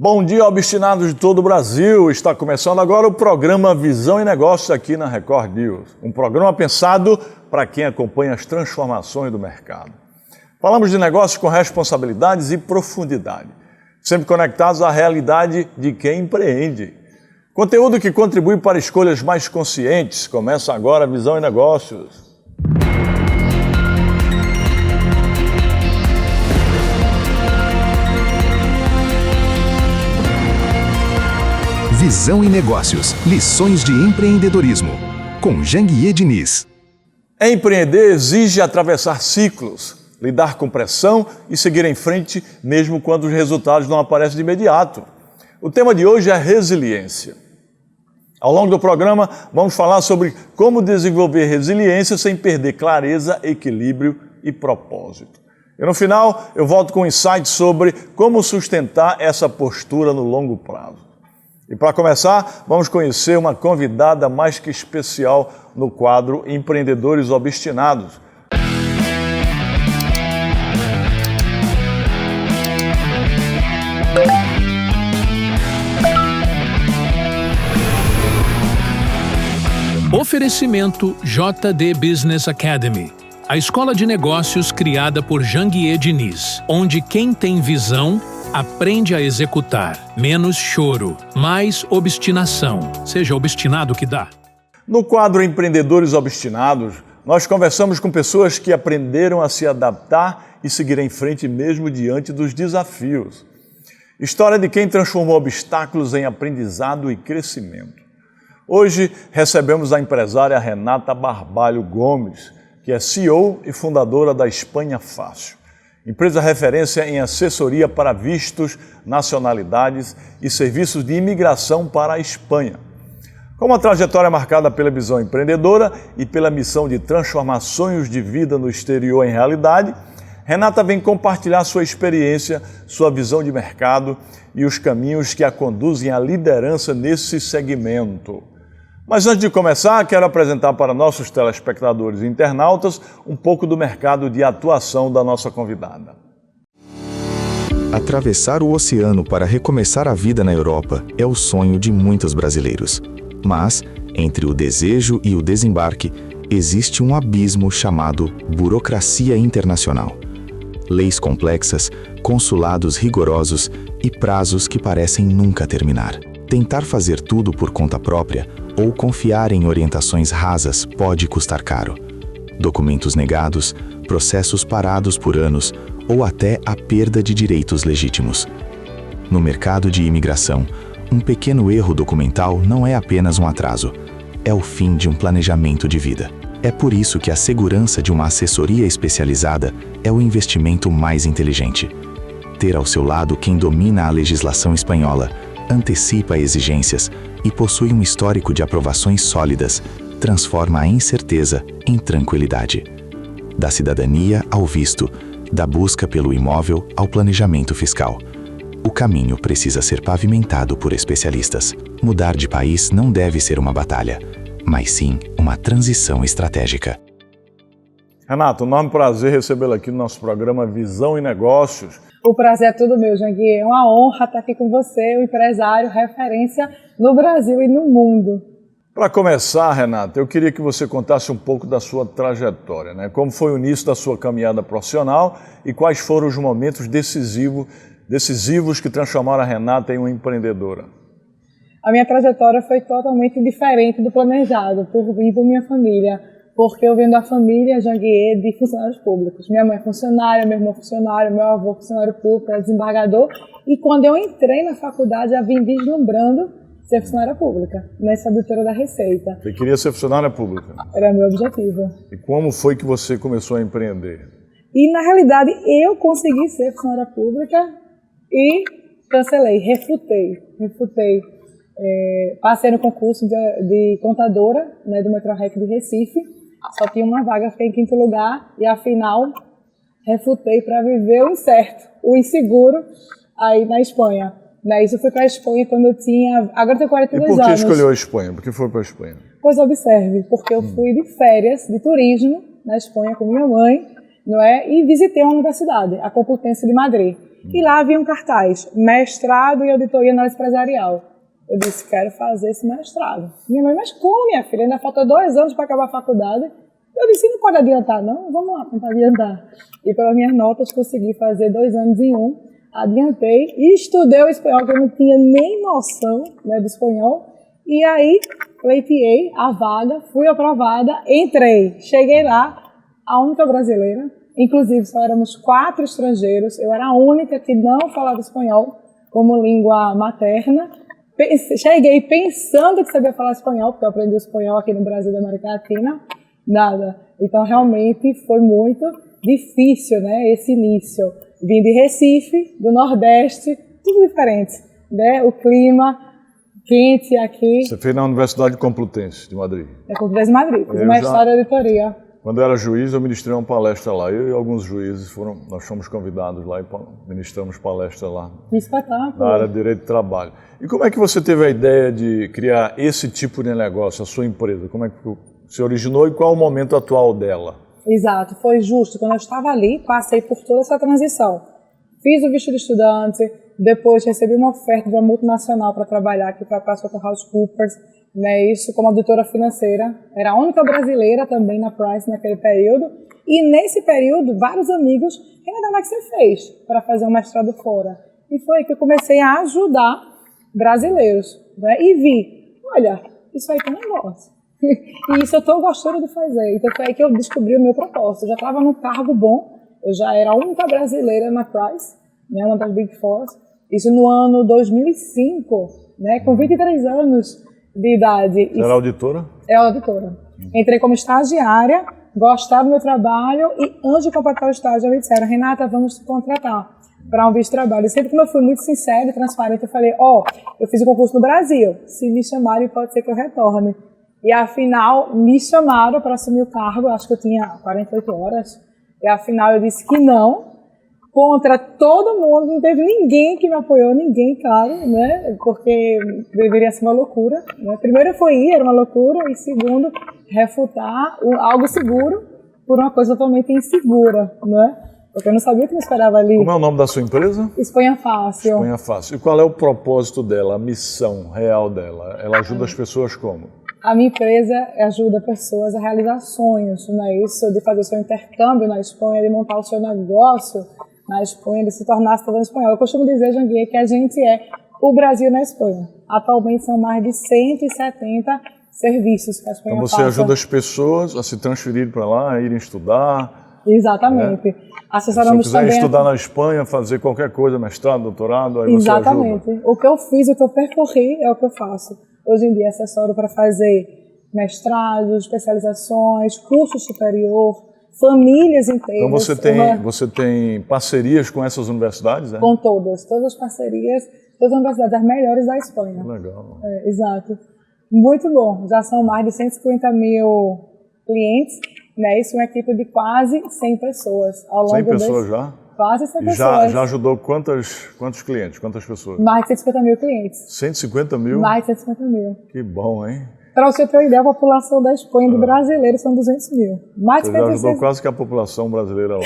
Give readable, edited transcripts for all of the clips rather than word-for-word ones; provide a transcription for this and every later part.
Bom dia, obstinados de todo o Brasil. Está começando agora o programa Visão e Negócios aqui na Record News. Um programa pensado para quem acompanha as transformações do mercado. Falamos de negócios com responsabilidades e profundidade, sempre conectados à realidade de quem empreende. Conteúdo que contribui para escolhas mais conscientes. Começa agora a Visão e Negócios. Visão e Negócios, lições de empreendedorismo, com Janguier Diniz. Empreender exige atravessar ciclos, lidar com pressão e seguir em frente mesmo quando os resultados não aparecem de imediato. O tema de hoje é resiliência. Ao longo do programa, vamos falar sobre como desenvolver resiliência sem perder clareza, equilíbrio e propósito. E no final, eu volto com insights sobre como sustentar essa postura no longo prazo. E para começar, vamos conhecer uma convidada mais que especial no quadro Empreendedores Obstinados. Oferecimento JD Business Academy, a escola de negócios criada por Janguier Diniz, onde quem tem visão aprende a executar. Menos choro, mais obstinação. Seja obstinado que dá. No quadro Empreendedores Obstinados, nós conversamos com pessoas que aprenderam a se adaptar e seguir em frente mesmo diante dos desafios. História de quem transformou obstáculos em aprendizado e crescimento. Hoje recebemos a empresária Renata Barbalho Gomes, que é CEO e fundadora da Espanha Fácil. Empresa referência em assessoria para vistos, nacionalidades e serviços de imigração para a Espanha. Com uma trajetória marcada pela visão empreendedora e pela missão de transformar sonhos de vida no exterior em realidade, Renata vem compartilhar sua experiência, sua visão de mercado e os caminhos que a conduzem à liderança nesse segmento. Mas antes de começar, quero apresentar para nossos telespectadores e internautas um pouco do mercado de atuação da nossa convidada. Atravessar o oceano para recomeçar a vida na Europa é o sonho de muitos brasileiros. Mas, entre o desejo e o desembarque, existe um abismo chamado burocracia internacional. Leis complexas, consulados rigorosos e prazos que parecem nunca terminar. Tentar fazer tudo por conta própria ou confiar em orientações rasas pode custar caro. Documentos negados, processos parados por anos ou até a perda de direitos legítimos. No mercado de imigração, um pequeno erro documental não é apenas um atraso, é o fim de um planejamento de vida. É por isso que a segurança de uma assessoria especializada é o investimento mais inteligente. Ter ao seu lado quem domina a legislação espanhola, antecipa exigências e possui um histórico de aprovações sólidas, transforma a incerteza em tranquilidade. Da cidadania ao visto, da busca pelo imóvel ao planejamento fiscal. O caminho precisa ser pavimentado por especialistas. Mudar de país não deve ser uma batalha, mas sim uma transição estratégica. Renata, um enorme prazer recebê-la aqui no nosso programa Visão e Negócios. O prazer é todo meu, Janguier. É uma honra estar aqui com você, o empresário referência no Brasil e no mundo. Para começar, Renata, eu queria que você contasse um pouco da sua trajetória, né? Como foi o início da sua caminhada profissional e quais foram os momentos decisivos que transformaram a Renata em uma empreendedora. A minha trajetória foi totalmente diferente do planejado, por mim e por minha família. Porque eu venho da família Janguier de funcionários públicos. Minha mãe é funcionária, meu irmão é funcionário, meu avô é funcionário público, é desembargador. E quando eu entrei na faculdade, já vim deslumbrando ser funcionária pública, nessa auditora da Receita. Você queria ser funcionária pública? Era meu objetivo. E como foi que você começou a empreender? E, na realidade, eu consegui ser funcionária pública e cancelei, refutei. Passei no concurso de contadora, né, do Metrorec de Recife. Só tinha uma vaga, fiquei em quinto lugar e, afinal, refutei para viver o incerto, o inseguro, aí na Espanha. Isso eu fui para a Espanha quando eu tinha... Agora eu tenho 42 anos. E por que escolheu a Espanha? Por que foi para a Espanha? Pois observe, porque eu fui de férias, de turismo, na Espanha com minha mãe, não é? E visitei uma universidade, a Complutense de Madrid. e lá havia um cartaz, mestrado em auditoria e análise empresarial. Eu disse, quero fazer esse mestrado. Minha mãe, mas como, minha filha? Ainda falta 2 anos para acabar a faculdade. Eu disse, não pode adiantar, não? Vamos lá, tentar adiantar. E pelas minhas notas, consegui fazer 2 anos em 1. Adiantei e estudei o espanhol, que eu não tinha nem noção, né, do espanhol. E aí, pleiteei a vaga, fui aprovada, entrei. Cheguei lá, a única brasileira. Inclusive, só éramos 4 estrangeiros. Eu era a única que não falava espanhol como língua materna. Cheguei pensando que sabia falar espanhol, porque eu aprendi espanhol aqui no Brasil da América Latina. Nada. Então, realmente, foi muito difícil, né, esse início. Vim de Recife, do Nordeste, tudo diferente, né? O clima quente aqui. Você fez na Universidade Complutense de Madrid. É Complutense de Madrid, fiz mestrado em auditoria. Quando eu era juiz, eu ministrei uma palestra lá. Eu e alguns juízes nós fomos convidados lá e ministramos palestra lá. Que espetáculo. Na área de direito de trabalho. E como é que você teve a ideia de criar esse tipo de negócio, a sua empresa? Como é que se originou e qual é o momento atual dela? Exato, foi justo. Quando eu estava ali, passei por toda essa transição. Fiz o visto de estudante, depois recebi uma oferta de uma multinacional para trabalhar aqui para a PricewaterhouseCoopers, né, isso como auditora financeira. Era a única brasileira também na Price naquele período. E nesse período, vários amigos, Renata, como é que você fez para fazer um mestrado fora? E foi que eu comecei a ajudar brasileiros, né, e vi, olha, isso aí tem negócio. E isso eu estou gostando de fazer. Então foi aí que eu descobri o meu propósito. Eu já estava num cargo bom, eu já era a única brasileira na Price, né, uma das Big Four. Isso no ano 2005, né, com 23 anos de idade. Você era auditora? É auditora. Entrei como estagiária, gostava do meu trabalho e antes de completar o estágio me disseram, Renata, vamos te contratar para um visto de trabalho. E sempre como eu fui muito sincera e transparente, eu falei, eu fiz o concurso no Brasil, se me chamarem pode ser que eu retorne. E afinal, me chamaram para assumir o cargo, acho que eu tinha 48 horas, e afinal eu disse que não, contra todo mundo, não teve ninguém que me apoiou, ninguém, claro, né, porque deveria ser uma loucura, né? Primeiro foi ir, era uma loucura, e segundo, refutar algo seguro por uma coisa totalmente insegura, né, porque eu não sabia o que me esperava ali. Como é o nome da sua empresa? Espanha Fácil. Espanha Fácil. E qual é o propósito dela, a missão real dela? Ela ajuda as pessoas como? A minha empresa ajuda pessoas a realizar sonhos, né? Isso de fazer o seu intercâmbio na Espanha, de montar o seu negócio na Espanha, de se tornar cidadão espanhol. Eu costumo dizer, Janguier, que a gente é o Brasil na Espanha. Atualmente são mais de 170 serviços que a Espanha Então você ajuda as pessoas a se transferir para lá, a irem estudar. Exatamente. Assessoramos se eu quiser também estudar na Espanha, fazer qualquer coisa, mestrado, doutorado, aí Exatamente. você ajuda. O que eu fiz, o que eu percorri é o que eu faço. Hoje em dia assessoro para fazer mestrados, especializações, curso superior, famílias inteiras. Então você tem parcerias com essas universidades, né? Com todas as parcerias, todas as universidades, as melhores da Espanha. Legal. Exato. Muito bom. Já são mais de 150 mil clientes, né? Isso é uma equipe de quase 100 pessoas. Ao longo 100 pessoas já? Quase 100 pessoas. Já ajudou quantos clientes, quantas pessoas? Mais de 150 mil clientes. 150 mil? Mais de 150 mil. Que bom, hein? Para você ter uma ideia, a população da Espanha de brasileiros são 200 mil. Mais de Você já ajudou quase que a população brasileira lá.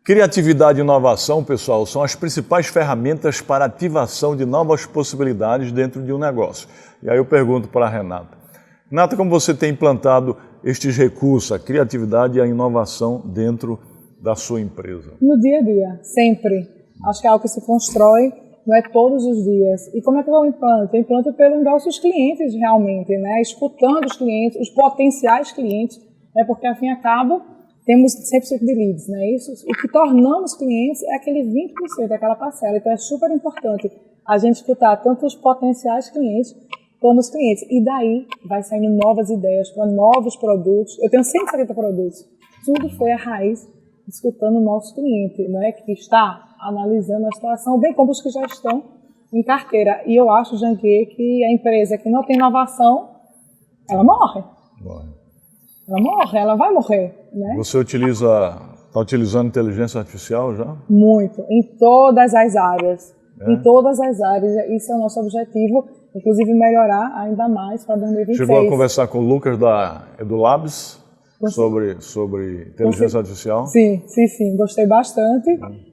Criatividade e inovação, pessoal, são as principais ferramentas para ativação de novas possibilidades dentro de um negócio. E aí eu pergunto para a Renata. Renata, como você tem implantado estes recursos, a criatividade e a inovação dentro da sua empresa? No dia a dia, sempre. Acho que é algo que se constrói, não é todos os dias. E como é que eu implanto? Eu implanto pelo negócio dos clientes realmente, né? Escutando os clientes, os potenciais clientes, né? Porque, ao fim e ao cabo, temos 100% de leads, né? Isso, o que tornamos clientes é aquele 20%, aquela parcela. Então, é super importante a gente escutar tanto os potenciais clientes como os clientes. E daí vai saindo novas ideias para novos produtos. Eu tenho 170 produtos. Tudo foi a raiz escutando o nosso cliente, né, que está analisando a situação, bem como os que já estão em carteira. E eu acho, Janguier, que a empresa que não tem inovação, ela morre. Ela morre, ela vai morrer. Né? Você está utilizando inteligência artificial já? Muito, em todas as áreas. Em todas as áreas. Isso é o nosso objetivo, inclusive melhorar ainda mais para 2026. Chegou a conversar com o Lucas da EduLabs? sobre inteligência artificial? Sim, gostei bastante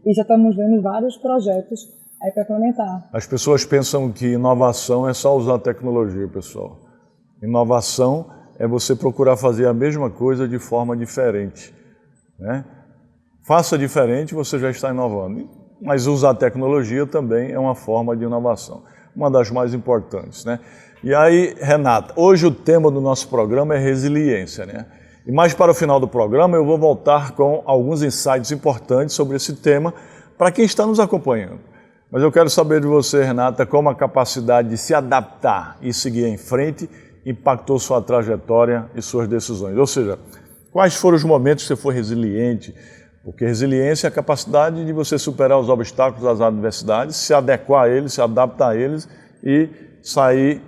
e já estamos vendo vários projetos aí para implementar. As pessoas pensam que inovação é só usar tecnologia, pessoal. Inovação é você procurar fazer a mesma coisa de forma diferente, né? Faça diferente, você já está inovando. Mas usar tecnologia também é uma forma de inovação, uma das mais importantes, né? E aí, Renata, hoje o tema do nosso programa é resiliência, né? E mais para o final do programa eu vou voltar com alguns insights importantes sobre esse tema para quem está nos acompanhando. Mas eu quero saber de você, Renata, como a capacidade de se adaptar e seguir em frente impactou sua trajetória e suas decisões. Ou seja, quais foram os momentos que você foi resiliente? Porque resiliência é a capacidade de você superar os obstáculos, as adversidades, se adequar a eles, se adaptar a eles e sair,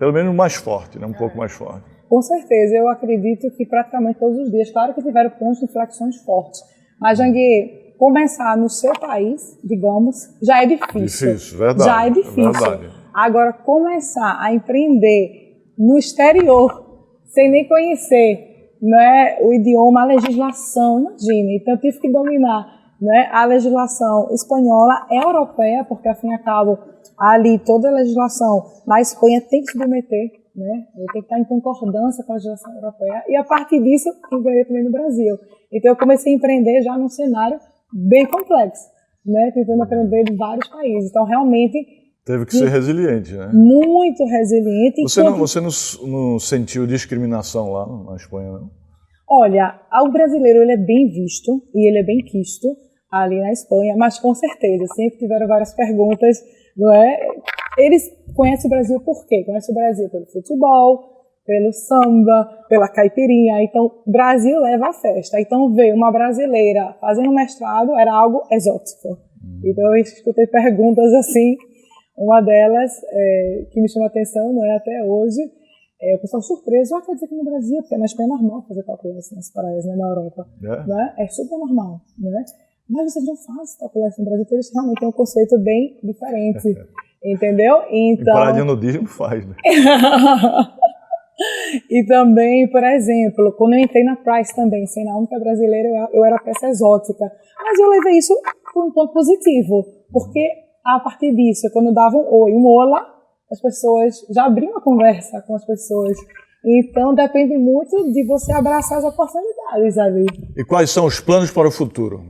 pelo menos, mais forte, né? Um pouco mais forte. Com certeza, eu acredito que praticamente todos os dias, claro que tiveram pontos de inflexões fortes, mas, Janguier, começar no seu país, digamos, já é difícil. Difícil, verdade. Já é difícil. Verdade. Agora, começar a empreender no exterior, sem nem conhecer, né, o idioma, a legislação, imagine. Então, eu tive que dominar, né, a legislação espanhola, europeia, porque, ao fim e ao cabo, ali toda a legislação na Espanha tem que se submeter, né, tem que estar em concordância com a legislação europeia, e a partir disso, empreender também no Brasil. Então, eu comecei a empreender já num cenário bem complexo, né, tentando aprender de vários países. Então, realmente... Teve que ser resiliente, né? Muito resiliente. Você não sentiu discriminação lá na Espanha, não? Olha, o brasileiro ele é bem visto e ele é bem quisto ali na Espanha, mas com certeza, sempre tiveram várias perguntas, não é? Eles conhecem o Brasil por quê? Conhecem o Brasil pelo futebol, pelo samba, pela caipirinha. Então, o Brasil leva a festa. Então, ver uma brasileira fazendo mestrado era algo exótico. Então, eu escutei perguntas assim. Uma delas, que me chama a atenção, não é, até hoje, o pessoal surpreso, quer dizer que no Brasil, porque na Espanha é normal fazer calculação nas praias, né, na Europa, né? É super normal, né? Mas vocês não fazem calculação no Brasil, porque eles realmente têm um conceito bem diferente, entendeu? Então... Em praia de nudismo faz, né? E também, por exemplo, quando eu entrei na Price também, sendo a única brasileira, eu era peça exótica, mas eu levei isso por um ponto positivo, porque a partir disso, quando davam um olá, as pessoas já abriam a conversa com as pessoas. Então, depende muito de você abraçar as oportunidades ali. E quais são os planos para o futuro?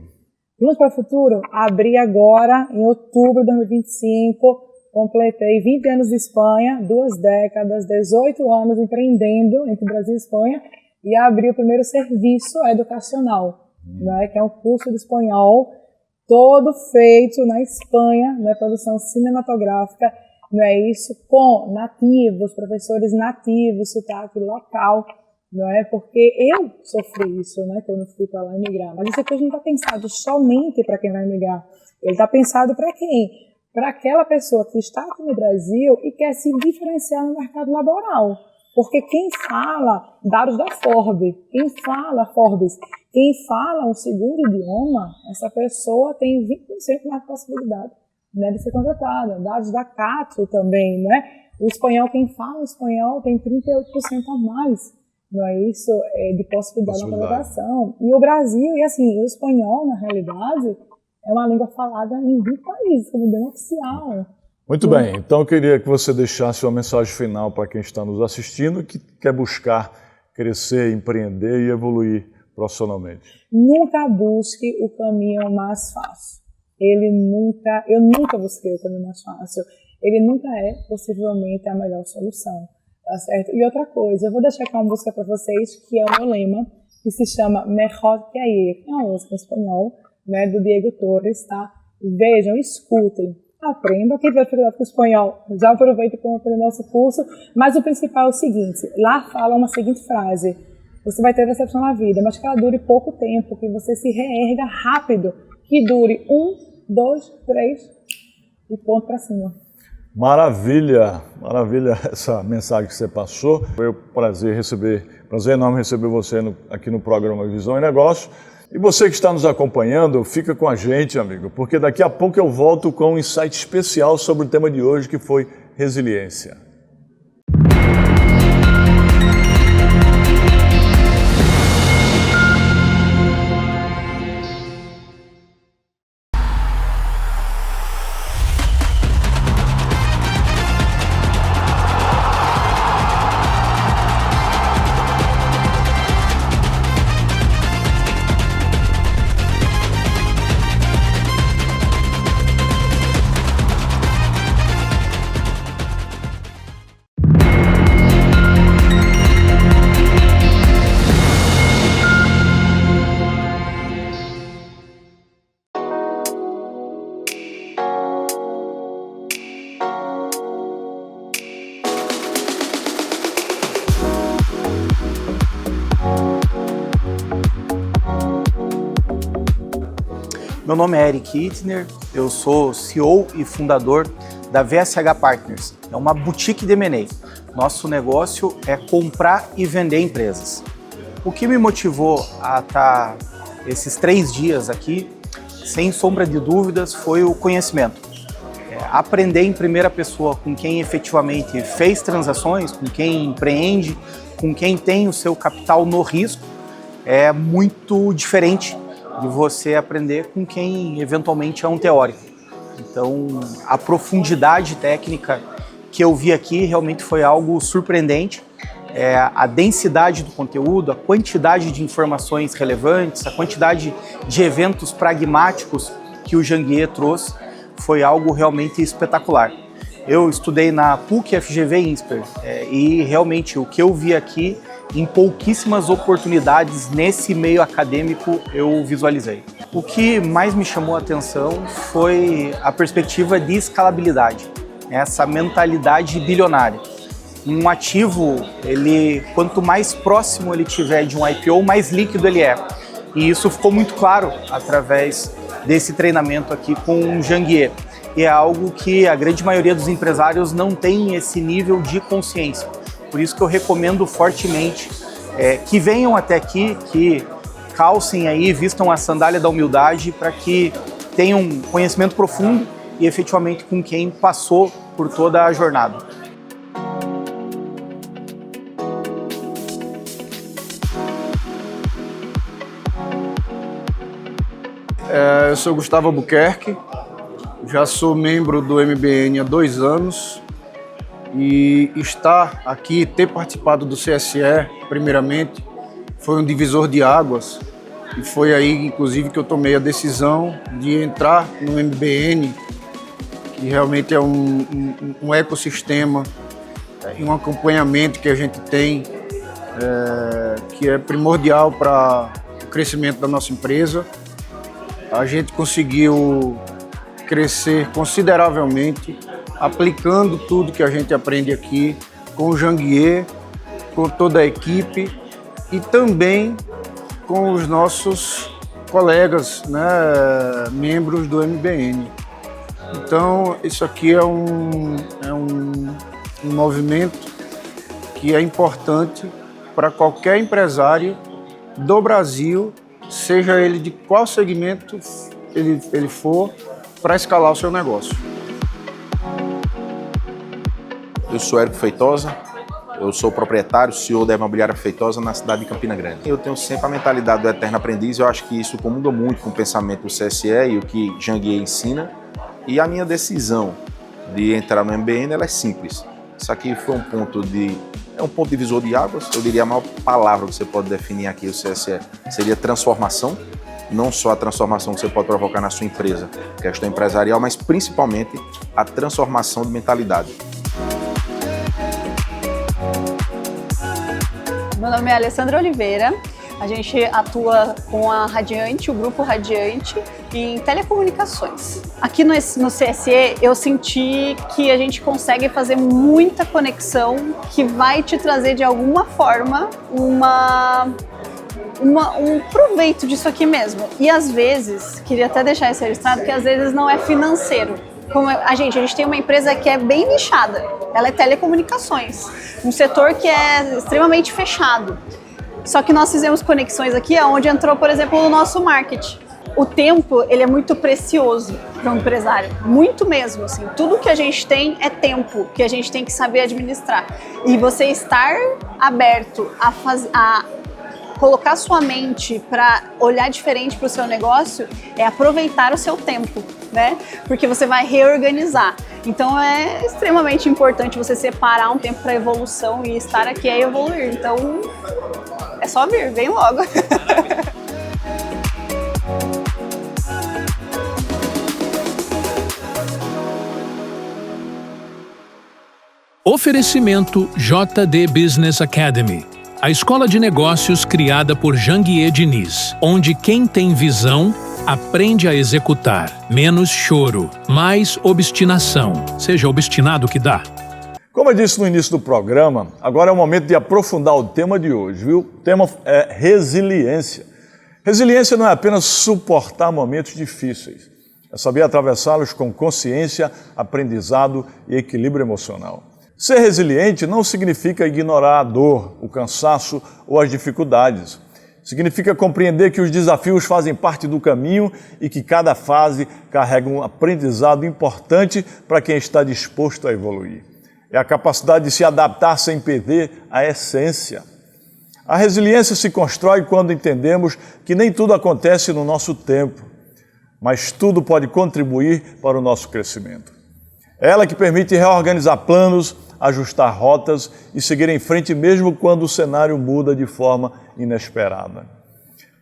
Planos para o futuro? Abri agora, em outubro de 2025, completei 20 anos de Espanha, 2 décadas, 18 anos empreendendo entre Brasil e Espanha, e abri o primeiro serviço educacional, né, que é um curso de espanhol, todo feito na Espanha, né, produção cinematográfica, não é isso, com nativos, professores nativos, sotaque local, não é? Porque eu sofri isso, né, quando fui para lá emigrar. Mas isso aqui não está pensado somente para quem vai emigrar, ele está pensado para quem? Para aquela pessoa que está aqui no Brasil e quer se diferenciar no mercado laboral. Porque quem fala, dados da Forbes, quem fala um segundo idioma, essa pessoa tem 20% mais possibilidade, né, de ser contratada. Dados da Cato também, né? O espanhol, quem fala espanhol tem 38% a mais, não é isso? De possibilidade de contratação. E o Brasil, e assim, o espanhol, na realidade, é uma língua falada em 20 países, como bem oficial. Muito bem, então eu queria que você deixasse uma mensagem final para quem está nos assistindo que quer buscar crescer, empreender e evoluir profissionalmente. Nunca busque o caminho mais fácil. Eu nunca busquei o caminho mais fácil. Ele nunca é, possivelmente, a melhor solução. Tá certo? E outra coisa, eu vou deixar aqui uma música para vocês, que é o meu lema, que se chama Mejor que Ayer. É uma música em espanhol, né, do Diego Torres, tá? Vejam, escutem. Aprenda, quem tiver dificuldade com o espanhol, já aproveita para aprender o nosso curso, mas o principal é o seguinte, lá fala uma seguinte frase, você vai ter decepção na vida, mas que ela dure pouco tempo, que você se reerga rápido, que dure 1, 2, 3 e ponto para cima. Maravilha, maravilha essa mensagem que você passou, foi um prazer enorme receber você aqui no programa Visão e Negócio. E você que está nos acompanhando, fica com a gente, amigo, porque daqui a pouco eu volto com um insight especial sobre o tema de hoje, que foi resiliência. Meu nome é Eric Ittner, eu sou CEO e fundador da VSH Partners. É uma boutique de M&A. Nosso negócio é comprar e vender empresas. O que me motivou a estar esses 3 dias aqui, sem sombra de dúvidas, foi o conhecimento. Aprender em primeira pessoa com quem efetivamente fez transações, com quem empreende, com quem tem o seu capital no risco, é muito diferente de você aprender com quem eventualmente é um teórico. Então, a profundidade técnica que eu vi aqui realmente foi algo surpreendente. A densidade do conteúdo, a quantidade de informações relevantes, a quantidade de eventos pragmáticos que o Janguier trouxe foi algo realmente espetacular. Eu estudei na PUC FGV INSPER e realmente o que eu vi aqui, em pouquíssimas oportunidades nesse meio acadêmico, eu visualizei. O que mais me chamou a atenção foi a perspectiva de escalabilidade, essa mentalidade bilionária. Um ativo, quanto mais próximo ele tiver de um IPO, mais líquido ele é. E isso ficou muito claro através desse treinamento aqui com o Janguier. E é algo que a grande maioria dos empresários não tem esse nível de consciência. Por isso que eu recomendo fortemente que venham até aqui, que calcem aí, vistam a sandália da humildade para que tenham um conhecimento profundo e efetivamente com quem passou por toda a jornada. Eu sou Gustavo Albuquerque, já sou membro do MBN há 2 anos e estar aqui, ter participado do CSE, primeiramente, foi um divisor de águas e foi aí, inclusive, que eu tomei a decisão de entrar no MBN, que realmente é um ecossistema e um acompanhamento que a gente tem, que é primordial para o crescimento da nossa empresa. A gente conseguiu crescer consideravelmente, aplicando tudo que a gente aprende aqui com o Janguier, com toda a equipe e também com os nossos colegas, né, membros do MBN. Então, isso aqui é um movimento que é importante para qualquer empresário do Brasil, seja ele de qual segmento ele for, para escalar o seu negócio. Eu sou Érico Feitosa, eu sou proprietário, CEO da Imobiliária Feitosa na cidade de Campina Grande. Eu tenho sempre a mentalidade do eterno aprendiz, eu acho que isso comunga muito com o pensamento do CSE e o que Janguier ensina. E a minha decisão de entrar no MBN ela é simples. Isso aqui foi um ponto divisor de águas. Eu diria a maior palavra que você pode definir aqui, o CSE, seria transformação. Não só a transformação que você pode provocar na sua empresa, questão empresarial, mas principalmente a transformação de mentalidade. Meu nome é Alessandra Oliveira. A gente atua com a Radiante, o Grupo Radiante, em telecomunicações. Aqui no CSE eu senti que a gente consegue fazer muita conexão que vai te trazer de alguma forma um proveito disso aqui mesmo. E às vezes, queria até deixar isso registrado, que às vezes não é financeiro. Como a gente tem uma empresa que é bem nichada, ela é telecomunicações, um setor que é extremamente fechado. Só que nós fizemos conexões aqui onde entrou, por exemplo, o nosso marketing. O tempo, ele é muito precioso para um empresário, muito mesmo, assim. Tudo que a gente tem é tempo, que a gente tem que saber administrar. E você estar aberto a colocar sua mente para olhar diferente para o seu negócio é aproveitar o seu tempo, né? Porque você vai reorganizar. Então é extremamente importante você separar um tempo para evolução e estar aqui é evoluir. Então é só vir, vem logo. Oferecimento JD Business Academy, a escola de negócios criada por Janguier Diniz, onde quem tem visão aprende a executar. Menos choro, mais obstinação. Seja obstinado que dá. Como eu disse no início do programa, agora é o momento de aprofundar o tema de hoje, viu? O tema é resiliência. Resiliência não é apenas suportar momentos difíceis, é saber atravessá-los com consciência, aprendizado e equilíbrio emocional. Ser resiliente não significa ignorar a dor, o cansaço ou as dificuldades. Significa compreender que os desafios fazem parte do caminho e que cada fase carrega um aprendizado importante para quem está disposto a evoluir. É a capacidade de se adaptar sem perder a essência. A resiliência se constrói quando entendemos que nem tudo acontece no nosso tempo, mas tudo pode contribuir para o nosso crescimento. É ela que permite reorganizar planos, ajustar rotas e seguir em frente mesmo quando o cenário muda de forma inesperada.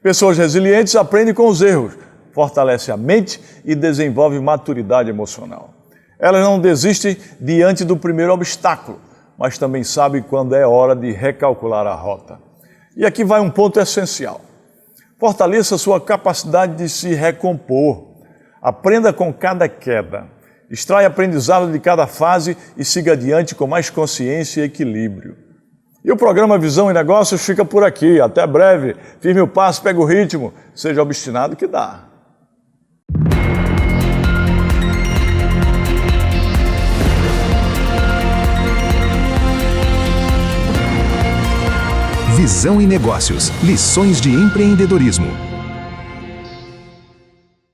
Pessoas resilientes aprendem com os erros, fortalecem a mente e desenvolvem maturidade emocional. Elas não desistem diante do primeiro obstáculo, mas também sabem quando é hora de recalcular a rota. E aqui vai um ponto essencial. Fortaleça sua capacidade de se recompor. Aprenda com cada queda. Extraia aprendizado de cada fase e siga adiante com mais consciência e equilíbrio. E o programa Visão e Negócios fica por aqui. Até breve. Firme o passo, pega o ritmo. Seja obstinado que dá. Visão e Negócios. Lições de empreendedorismo.